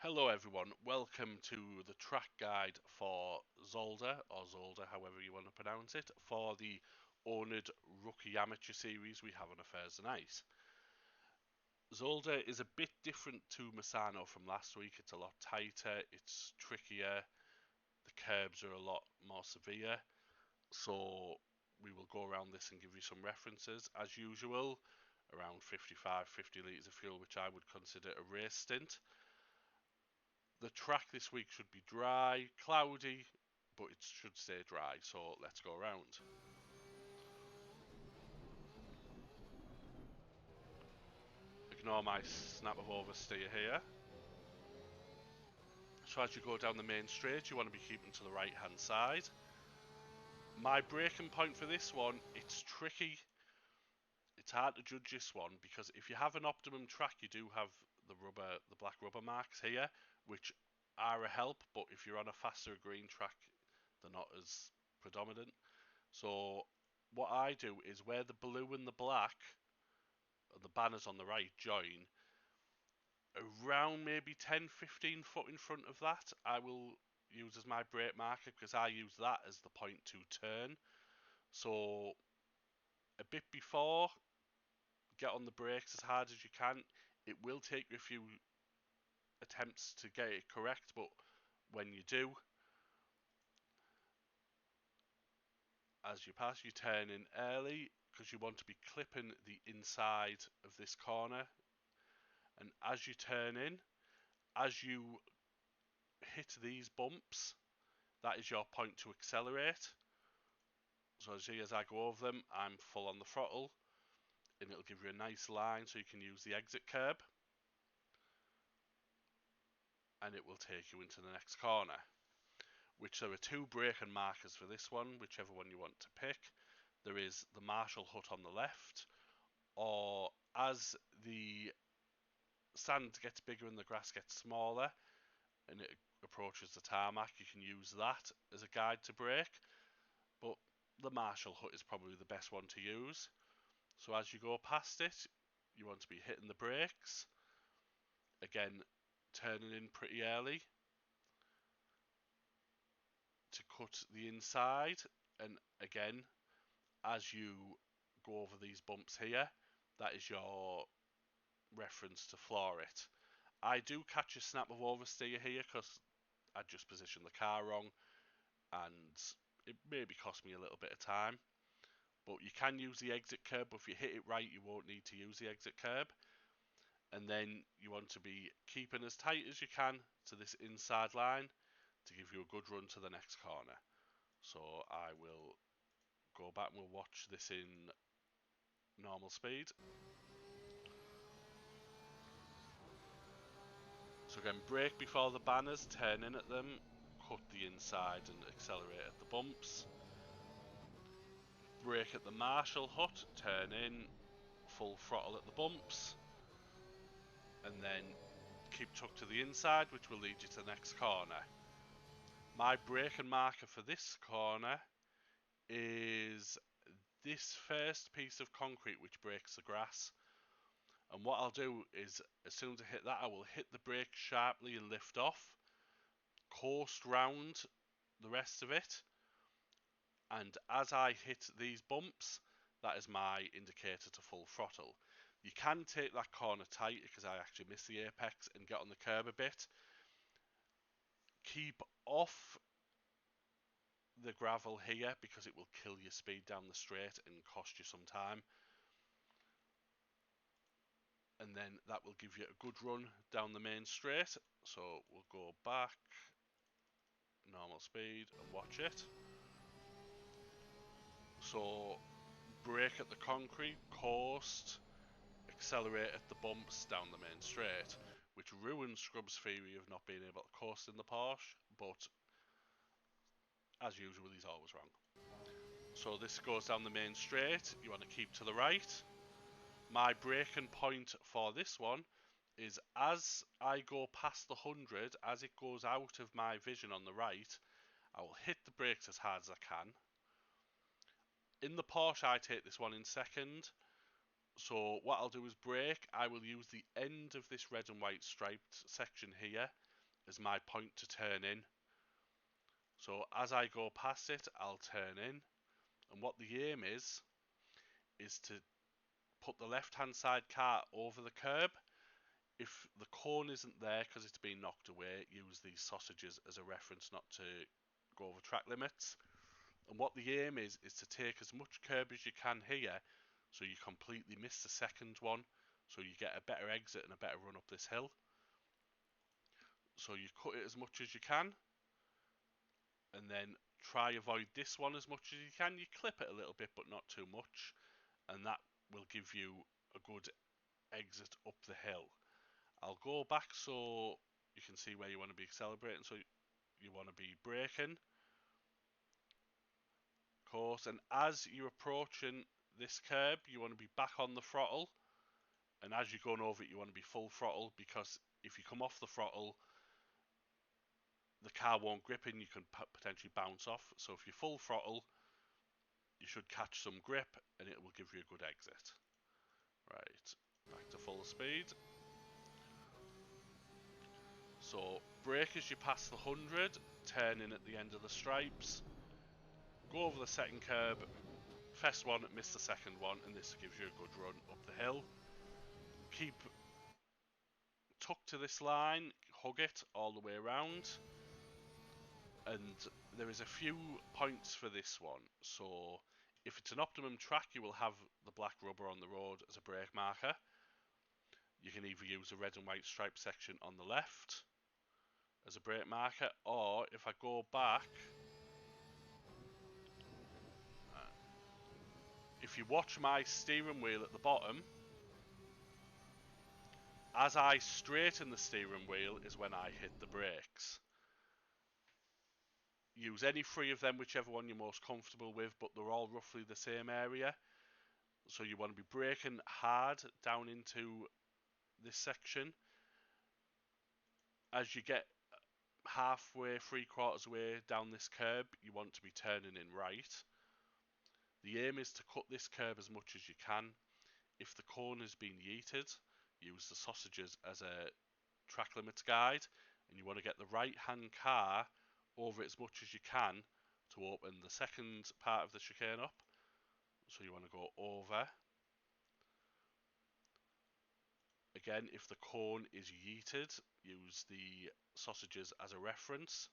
Hello everyone, welcome to the track guide for Zolder, or Zolder, however you want to pronounce it, for the oNiD Rookie Amateur Series we have on a Thursday night. Zolder is a bit different to Misano from last week. It's a lot tighter, it's trickier, the curbs are a lot more severe, so we will go around this and give you some references as usual, around 50 litres of fuel, which I would consider a race stint. The track this week should be dry, cloudy, but it should stay dry, so let's go around. Ignore my snap of oversteer here. So as you go down the main straight, you want to be keeping to the right hand side. My braking point for this one, it's tricky. It's hard to judge this one because if you have an optimum track, you do have the black rubber marks here, which are a help, but if you're on a faster green track, they're not as predominant. So what I do is where the blue and the black, the banners on the right, join, around maybe 10-15 foot in front of that, I will use as my brake marker because I use that as the point to turn. So a bit before, get on the brakes as hard as you can. It will take you a few attempts to get it correct, but when you do, as you pass, you turn in early because you want to be clipping the inside of this corner. And as you turn in, as you hit these bumps, that is your point to accelerate. So as I go over them, I'm full on the throttle, and it'll give you a nice line so you can use the exit curb, and it will take you into the next corner. Which there are two braking markers for this one, whichever one you want to pick. There is the Marshall hut on the left, or as the sand gets bigger and the grass gets smaller and it approaches the tarmac, you can use that as a guide to brake, but the Marshall hut is probably the best one to use. So as you go past it, you want to be hitting the brakes, again turning in pretty early to cut the inside, and again as you go over these bumps here, that is your reference to floor it. I do catch a snap of oversteer here because I just positioned the car wrong and it maybe cost me a little bit of time. But you can use the exit curb, but if you hit it right, you won't need to use the exit curb. And then you want to be keeping as tight as you can to this inside line to give you a good run to the next corner. So I will go back and we'll watch this in normal speed. So again, brake before the banners, turn in at them, cut the inside and accelerate at the bumps. Brake at the Marshall hut, turn in, full throttle at the bumps, and then keep tucked to the inside, which will lead you to the next corner. My braking marker for this corner is this first piece of concrete which breaks the grass. And what I'll do is, as soon as I hit that, I will hit the brake sharply and lift off, coast round the rest of it, and as I hit these bumps, that is my indicator to full throttle. You can take that corner tight because I actually missed the apex and get on the curb a bit. Keep off the gravel here because it will kill your speed down the straight and cost you some time. And then that will give you a good run down the main straight. So we'll go back, normal speed, and watch it. So brake at the concrete, coast, accelerate at the bumps down the main straight, which ruins Scrub's theory of not being able to coast in the Porsche, but as usual he's always wrong. So this goes down the main straight, you want to keep to the right. My braking point for this one is as I go past the 100, as it goes out of my vision on the right, I will hit the brakes as hard as I can. In the Porsche I take this one in second, so what I'll do is brake. I will use the end of this red and white striped section here as my point to turn in. So as I go past it, I'll turn in, and what the aim is to put the left-hand side car over the curb. If the cone isn't there because it's been knocked away, use these sausages as a reference not to go over track limits. And what the aim is to take as much curb as you can here, so you completely miss the second one, so you get a better exit and a better run up this hill. So you cut it as much as you can, and then try avoid this one as much as you can. You clip it a little bit, but not too much, and that will give you a good exit up the hill. I'll go back so you can see where you want to be accelerating. So you want to be braking, of course, and as you're approaching this curb, you want to be back on the throttle, and as you're going over it, you want to be full throttle, because if you come off the throttle, the car won't grip and you can potentially bounce off. So if you're full throttle, you should catch some grip and it will give you a good exit. Right, back to full speed. So brake as you pass the 100, turn in at the end of the stripes, go over the second curb, first one, miss the second one, and this gives you a good run up the hill. Keep tucked to this line, hug it all the way around, and there is a few points for this one. So if it's an optimum track, you will have the black rubber on the road as a brake marker. You can either use the red and white stripe section on the left as a brake marker, or if I go back, if you watch my steering wheel at the bottom, as I straighten the steering wheel is when I hit the brakes. Use any three of them, whichever one you're most comfortable with, but they're all roughly the same area. So you want to be braking hard down into this section. As you get halfway, 3/4 way down this curb, you want to be turning in right. The aim is to cut this curb as much as you can. If the cone has been yeeted, use the sausages as a track limits guide, and you want to get the right hand car over it as much as you can to open the second part of the chicane up. So you want to go over. Again, if the cone is yeeted, use the sausages as a reference.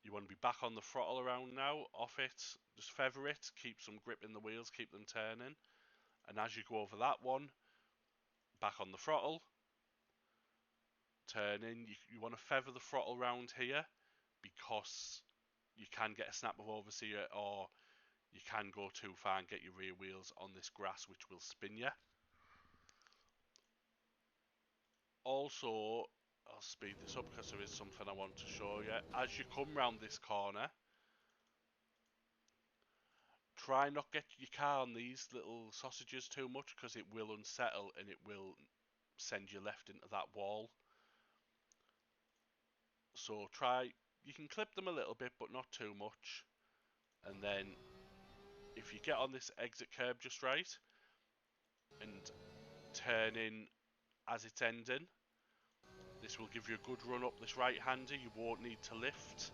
You want to be back on the throttle around now, off it, just feather it, keep some grip in the wheels, keep them turning. And as you go over that one, back on the throttle, turn in. You want to feather the throttle around here, because you can get a snap of overseer, or you can go too far and get your rear wheels on this grass, which will spin you. Also, I'll speed this up because there is something I want to show you. As you come round this corner, try not get your car on these little sausages too much, because it will unsettle and it will send you left into that wall. So you can clip them a little bit, but not too much. And then if you get on this exit curb just right and turn in as it's ending, this will give you a good run up this right-hander. You won't need to lift.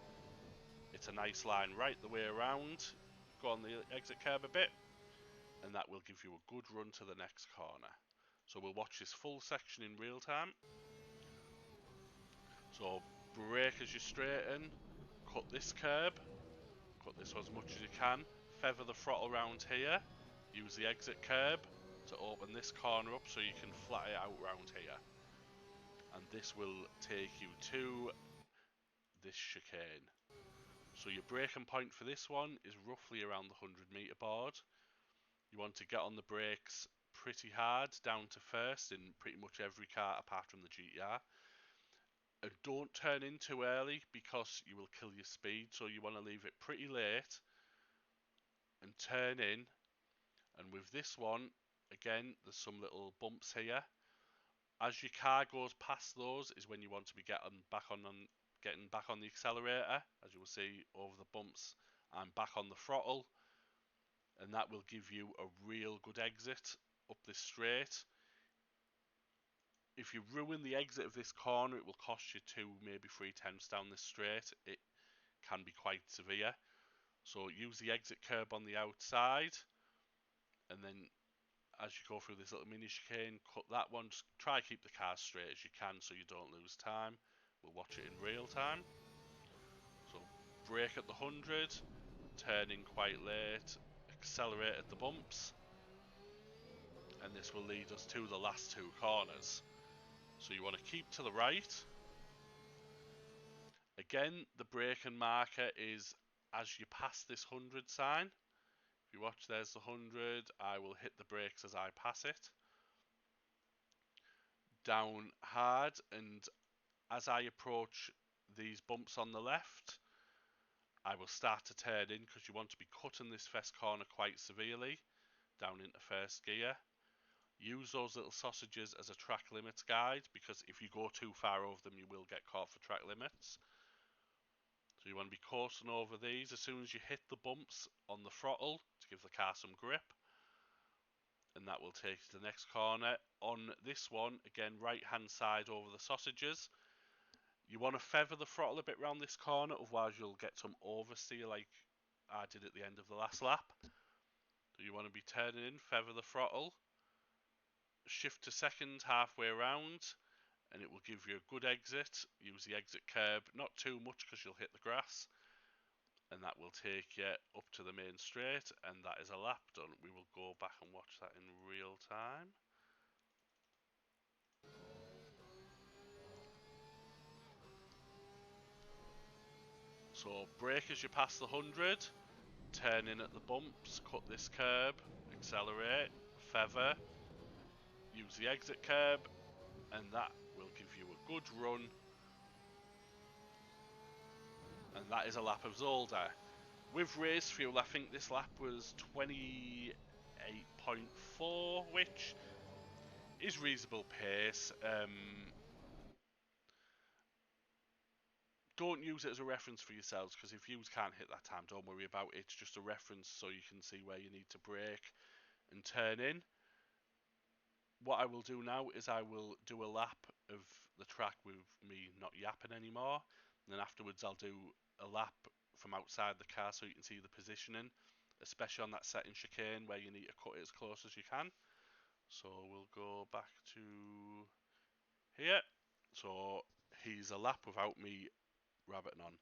It's a nice line right the way around. Go on the exit curb a bit, and that will give you a good run to the next corner. So we'll watch this full section in real time. So brake as you straighten, cut this curb, cut this one as much as you can, feather the throttle around here, use the exit curb to open this corner up so you can flat it out round here. And this will take you to this chicane. So your braking point for this one is roughly around the 100-meter board. You want to get on the brakes pretty hard down to first in pretty much every car apart from the GTR. And don't turn in too early, because you will kill your speed. So you want to leave it pretty late and turn in. And with this one, again, there's some little bumps here. As your car goes past those is when you want to be getting back on the accelerator. As you will see over the bumps, I'm back on the throttle, and that will give you a real good exit up this straight. If you ruin the exit of this corner, it will cost you 2, maybe 3 tenths down this straight. It can be quite severe. So use the exit curb on the outside, and then as you go through this little mini chicane, cut that one. Just try to keep the car straight as you can so you don't lose time. We'll watch it in real time. So brake at the 100, turn in quite late, accelerate at the bumps, and this will lead us to the last 2 corners. So you want to keep to the right. Again, the braking marker is as you pass this 100 sign. If you watch, there's the 100. I will hit the brakes as I pass it. Down hard, and as I approach these bumps on the left, I will start to turn in because you want to be cutting this first corner quite severely down into first gear. Use those little sausages as a track limits guide, because if you go too far over them, you will get caught for track limits. So you want to be coursing over these as soon as you hit the bumps on the throttle to give the car some grip. And that will take you to the next corner. On this one, again, right hand side over the sausages. You want to feather the throttle a bit round this corner, otherwise you'll get some oversteer like I did at the end of the last lap. So you want to be turning in, feather the throttle, shift to second halfway around, and it will give you a good exit. Use the exit curb, not too much because you'll hit the grass, and that will take you up to the main straight, and that is a lap done. We will go back and watch that in real time. So brake as you pass the 100, turn in at the bumps, cut this curb, accelerate, feather, use the exit curb, and that will give you a good run. And that is a lap of Zolder. With race fuel, I think this lap was 28.4, which is reasonable pace. Don't use it as a reference for yourselves, because if you can't hit that time, don't worry about it. It's just a reference so you can see where you need to brake and turn in. What I will do now is I will do a lap of the track with me not yapping anymore. And then afterwards I'll do a lap from outside the car so you can see the positioning, especially on that second chicane where you need to cut it as close as you can. So we'll go back to here. So he's a lap without me rabbiting on.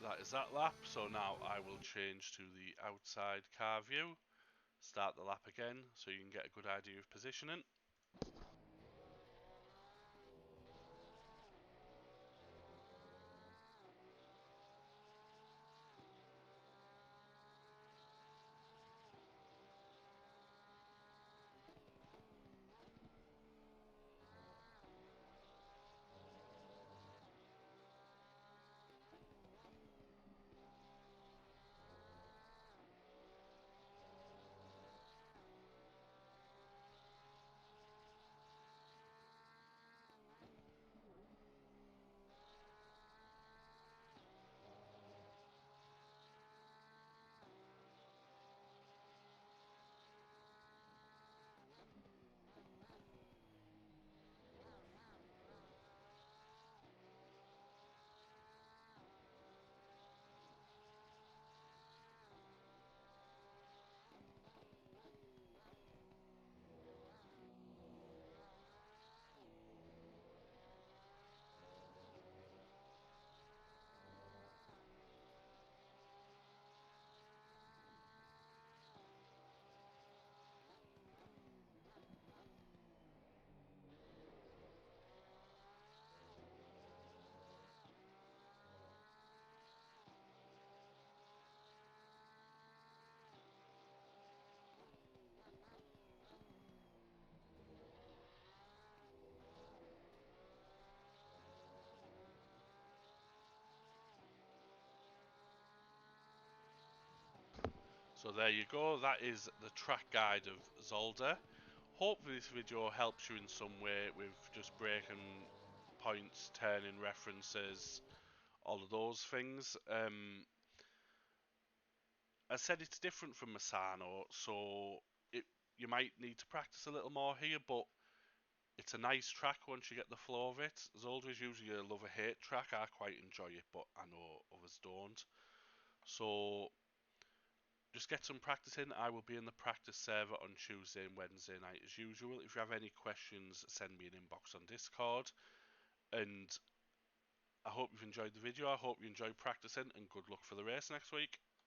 That is that lap. So now I will change to the outside car view, start the lap again so you can get a good idea of positioning. So there you go, that is the track guide of Zolder. Hopefully this video helps you in some way with just braking points, turning references, all of those things. I said it's different from Misano, so you might need to practice a little more here, but it's a nice track once you get the flow of it. Zolder is usually a love or hate track. I quite enjoy it, but I know others don't. So just get some practice in. I will be in the practice server on Tuesday and Wednesday night as usual. If you have any questions, send me an inbox on Discord. And I hope you've enjoyed the video. I hope you enjoyed practicing, and good luck for the race next week.